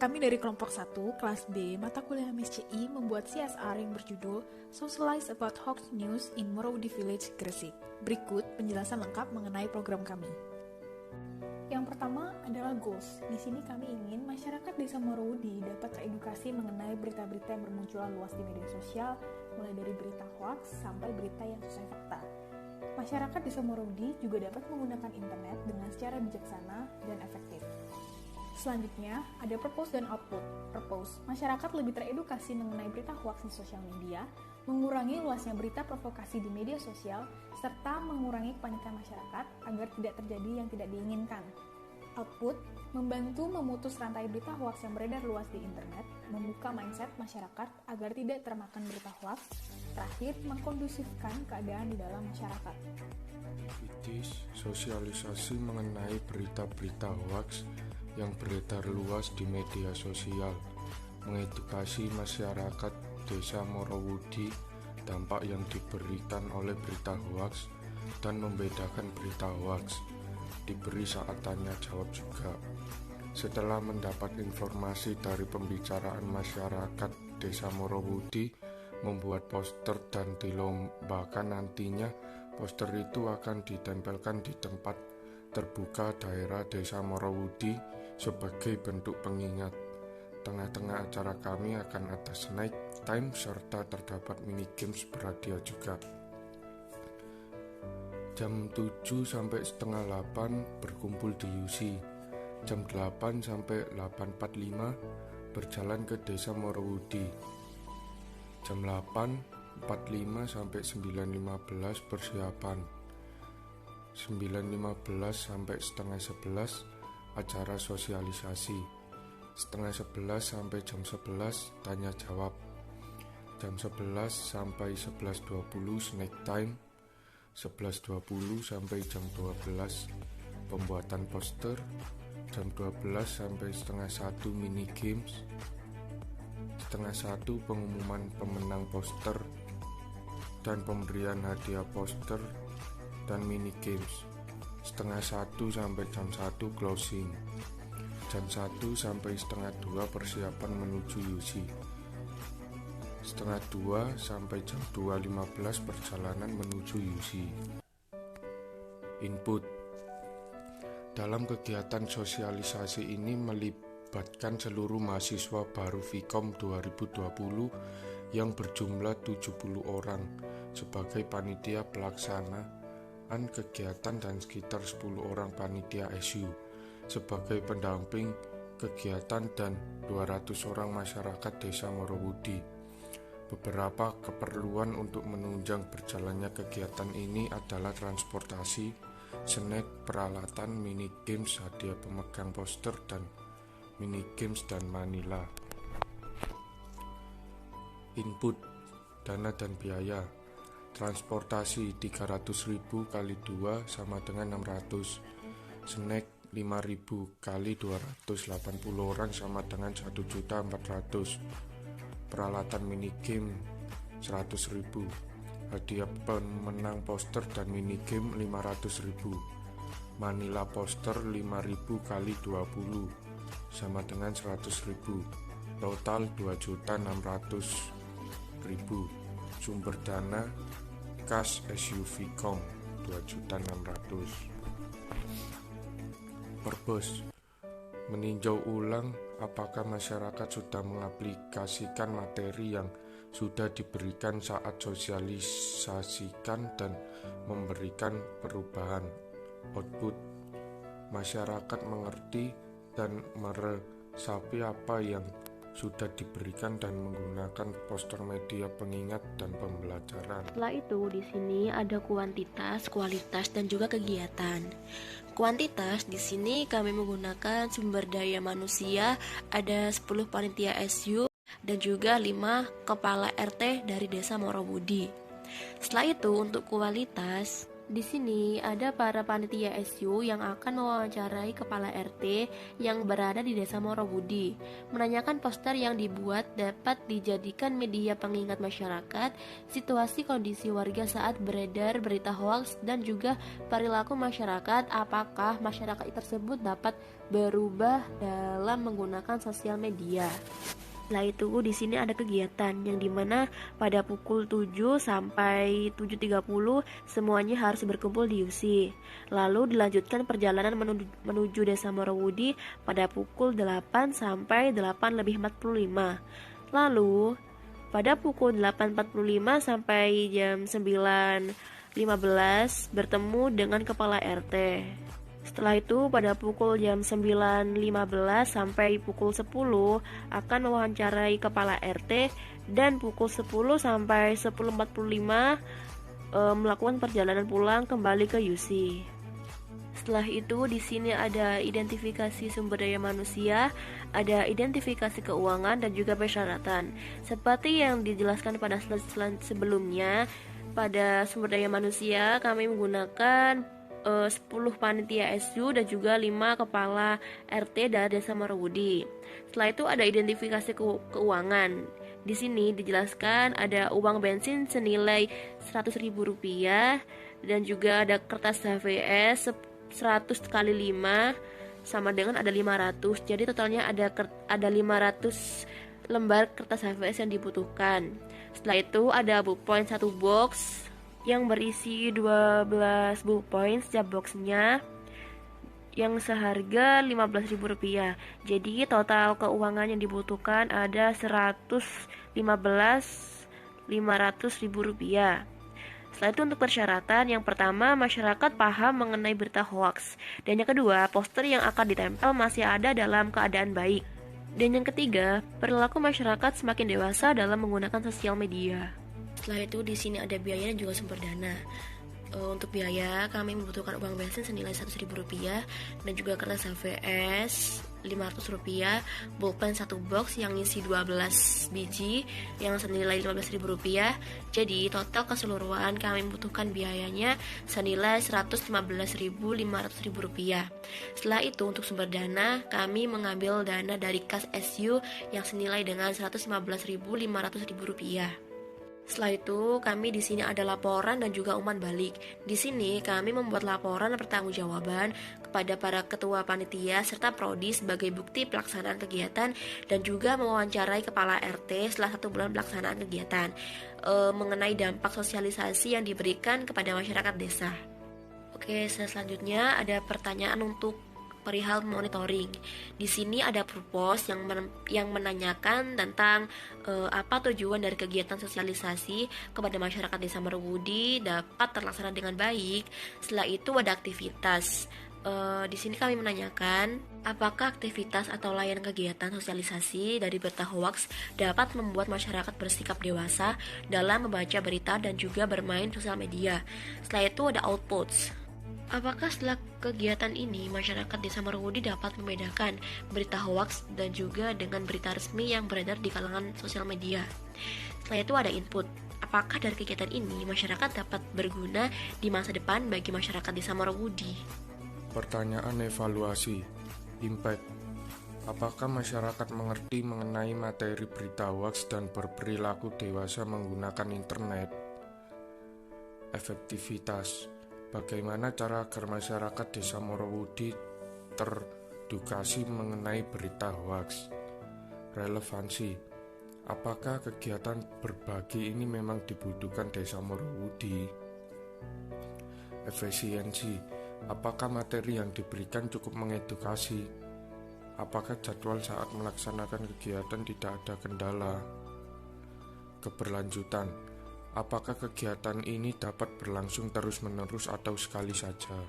Kami dari kelompok 1, kelas B, mata kuliah MSCI membuat CSR yang berjudul Socialize About Hoax News in Morowudi Village, Gresik. Berikut penjelasan lengkap mengenai program kami. Yang pertama adalah goals. Di sini kami ingin masyarakat desa Morowudi dapat teredukasi mengenai berita-berita yang bermunculan luas di media sosial, mulai dari berita hoax sampai berita yang sesuai fakta. Masyarakat desa Morowudi juga dapat menggunakan internet dengan secara bijaksana dan efektif. Selanjutnya, ada purpose dan output. Purpose, masyarakat lebih teredukasi mengenai berita hoax di sosial media, mengurangi luasnya berita provokasi di media sosial, serta mengurangi kepanikan masyarakat agar tidak terjadi yang tidak diinginkan. Output, membantu memutus rantai berita hoax yang beredar luas di internet, membuka mindset masyarakat agar tidak termakan berita hoax, terakhir, mengkondusifkan keadaan di dalam masyarakat. Sosialisasi mengenai berita-berita hoax yang beredar luas di media sosial, mengedukasi masyarakat desa Morowudi dampak yang diberikan oleh berita hoax dan membedakan berita hoax. Diberi saat tanya jawab juga. Setelah mendapat informasi dari pembicaraan masyarakat desa Morowudi, membuat poster dan dilombakan. Nantinya poster itu akan ditempelkan di tempat terbuka daerah desa Morowudi sebagai bentuk pengingat. Tengah-tengah acara kami akan ada snack time serta terdapat mini games berhadiah juga. Jam 7 sampai setengah 8 berkumpul di UC. Jam 8 sampai 8.45 berjalan ke desa Morowudi. Jam 8.45 sampai 9.15 persiapan. 9.15 sampai setengah 11 acara sosialisasi. Setengah 11 sampai jam 11 tanya jawab. Jam 11 sampai 11.20 snack time. 11.20 sampai jam 12 pembuatan poster. Jam 12 sampai setengah 1 mini games. Setengah 1 pengumuman pemenang poster dan pemberian hadiah poster dan mini games. Setengah 1 sampai jam 1 closing. Jam 1 sampai setengah 2 persiapan menuju UC. Setengah 2 sampai jam 2.15 perjalanan menuju UC. Input. Dalam kegiatan sosialisasi ini melibatkan seluruh mahasiswa baru Vkom 2020 yang berjumlah 70 orang sebagai panitia pelaksana kegiatan dan sekitar 10 orang panitia SU sebagai pendamping kegiatan dan 200 orang masyarakat desa Morowudi. Beberapa keperluan untuk menunjang berjalannya kegiatan ini adalah transportasi, snack, peralatan, mini games, hadiah pemegang poster dan mini games dan manila. Input, dana dan biaya. Transportasi 300.000 kali 2 sama dengan 600. Snack 5.000 kali 280 orang sama dengan 1.400.000. Peralatan mini game 100.000. Hadiah pemenang poster dan mini game 500.000. Manila poster 5.000 kali 20 sama dengan 100.000. Total 2.600.000. Sumber dana kas SUV Kong 2.600.000. Purpose, meninjau ulang apakah masyarakat sudah mengaplikasikan materi yang sudah diberikan saat sosialisasikan dan memberikan perubahan. Output, masyarakat mengerti dan meresapi apa yang sudah diberikan dan menggunakan poster media pengingat dan pembelajaran. Setelah itu, di sini ada kuantitas, kualitas, dan juga kegiatan. Kuantitas, di sini kami menggunakan sumber daya manusia, ada 10 panitia SU dan juga 5 kepala RT dari desa Morowudi. Setelah itu, untuk kualitas, Di sini ada para panitia SU yang akan mewawancarai kepala RT yang berada di Desa Morowudi. Menanyakan poster yang dibuat dapat dijadikan media pengingat masyarakat, situasi kondisi warga saat beredar berita hoaks, dan juga perilaku masyarakat, apakah masyarakat tersebut dapat berubah dalam menggunakan sosial media. Setelah itu di sini ada kegiatan yang dimana pada pukul 7 sampai 7.30 semuanya harus berkumpul di UC. Lalu dilanjutkan perjalanan menuju Desa Morowudi pada pukul 8 sampai 8:45. Lalu pada pukul 8.45 sampai jam 9.15 bertemu dengan kepala RT. Setelah itu pada pukul jam 9.15 sampai pukul 10 akan mewawancarai kepala RT, dan pukul 10 sampai 10.45 melakukan perjalanan pulang kembali ke UC. Setelah itu di sini ada identifikasi sumber daya manusia, ada identifikasi keuangan dan juga persyaratan. Seperti yang dijelaskan pada slide sebelumnya, pada sumber daya manusia kami menggunakan 10 panitia SU dan juga 5 kepala RT dari Desa Morowudi. Setelah itu ada identifikasi keuangan. Di sini dijelaskan ada uang bensin senilai Rp100.000 dan juga ada kertas HVS 100 kali 5 sama dengan ada 500. Jadi totalnya ada 500 lembar kertas HVS yang dibutuhkan. Setelah itu ada ballpoint 1 box yang berisi 12 ballpoint setiap boxnya yang seharga Rp15.000. Jadi total keuangan yang dibutuhkan ada Rp115.500.000. Setelah itu untuk persyaratan, yang pertama masyarakat paham mengenai berita hoaks, dan yang kedua poster yang akan ditempel masih ada dalam keadaan baik, dan yang ketiga perilaku masyarakat semakin dewasa dalam menggunakan sosial media. Setelah itu di sini ada biaya dan juga sumber dana. Untuk biaya kami membutuhkan uang bensin senilai Rp100.000 dan juga kertas HVS Rp500, pulpen 1 box yang isi 12 biji yang senilai Rp15.000. Jadi total keseluruhan kami membutuhkan biayanya senilai Rp115.500.000. Setelah itu untuk sumber dana kami mengambil dana dari kas SU yang senilai dengan Rp115.500.000. Setelah itu, kami di sini ada laporan dan juga umpan balik. Di sini kami membuat laporan pertanggungjawaban kepada para ketua panitia serta prodi sebagai bukti pelaksanaan kegiatan, dan juga mewawancarai kepala RT setelah 1 bulan pelaksanaan kegiatan mengenai dampak sosialisasi yang diberikan kepada masyarakat desa. Oke, selanjutnya ada pertanyaan untuk perihal monitoring. Di sini ada purpose yang menanyakan tentang apa tujuan dari kegiatan sosialisasi kepada masyarakat Desa Morowudi dapat terlaksana dengan baik. Setelah itu ada aktivitas. Di sini kami menanyakan apakah aktivitas atau layanan kegiatan sosialisasi dari berita hoaks dapat membuat masyarakat bersikap dewasa dalam membaca berita dan juga bermain sosial media. Setelah itu ada outputs. Apakah setelah kegiatan ini masyarakat Desa Morowudi dapat membedakan berita hoaks dan juga dengan berita resmi yang beredar di kalangan sosial media? Setelah itu ada input. Apakah dari kegiatan ini masyarakat dapat berguna di masa depan bagi masyarakat Desa Morowudi? Pertanyaan evaluasi impact. Apakah masyarakat mengerti mengenai materi berita hoaks dan berperilaku dewasa menggunakan internet? Efektivitas. Bagaimana cara agar masyarakat Desa Morowudi teredukasi mengenai berita hoaks? Relevansi. Apakah kegiatan berbagi ini memang dibutuhkan Desa Morowudi? Efisiensi. Apakah materi yang diberikan cukup mengedukasi? Apakah jadwal saat melaksanakan kegiatan tidak ada kendala? Keberlanjutan. Apakah kegiatan ini dapat berlangsung terus-menerus atau sekali saja?